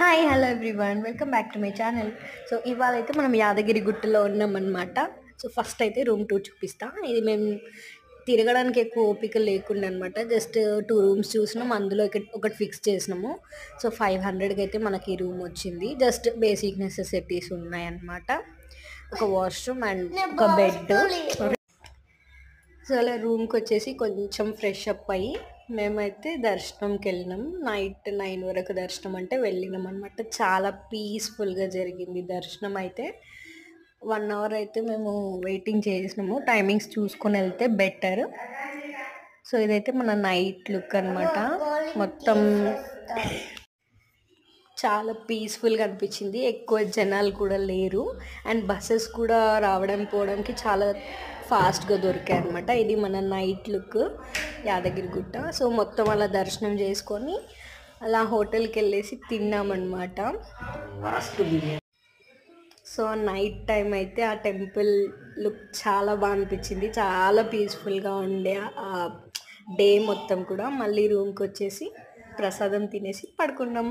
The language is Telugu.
Hi hello everyone welcome back to my channel. So ఇవాళ అయితే మనం యాదగిరి గుట్టలో ఉన్నామన్నమాట. సో ఫస్ట్ అయితే రూమ్ టూర్ చూపిస్తా. ఇది మేము తిరగడానికి ఎక్కువ ఓపిక లేకుండా అనమాట. జస్ట్ 2 రూమ్స్ చూసినాం, అందులో ఒకటి ఫిక్స్ చేసినాము. సో 500కి అయితే మనకి ఈ రూమ్ వచ్చింది. జస్ట్ బేసిక్ నెసెసిటీస్ ఉన్నాయన్నమాట. ఒక వాష్రూమ్ అండ్ ఒక బెడ్. సో అలా రూమ్కి వచ్చేసి కొంచెం ఫ్రెష్ అప్ అయ్యి మేమైతే దర్శనంకి వెళ్ళినాం. నైట్ 9 వరకు దర్శనం అంటే వెళ్ళినాం అనమాట. చాలా పీస్ఫుల్గా జరిగింది దర్శనం అయితే. 1 అవర్ అయితే మేము వెయిటింగ్ చేసినాము. టైమింగ్స్ చూసుకొని వెళ్తే బెటర్. సో ఇదైతే మన నైట్ లుక్ అనమాట. మొత్తం చాలా పీస్ఫుల్గా అనిపించింది. ఎక్కువ జనాలు కూడా లేరు అండ్ బస్సెస్ కూడా రావడం పోవడానికి చాలా ఫాస్ట్గా దొరికాయి అనమాట. ఇది మన నైట్ లుక్ యాదగిరిగుట్ట. సో మొత్తం అలా దర్శనం చేసుకొని అలా హోటల్కి వెళ్ళేసి తిన్నామన్నమాట. సో నైట్ టైం అయితే ఆ టెంపుల్ లుక్ చాలా బాగా అనిపించింది. చాలా పీస్ఫుల్గా ఉండే ఆ డే మొత్తం కూడా. మళ్ళీ రూమ్కి వచ్చేసి ప్రసాదం తినేసి పడుకున్నాం.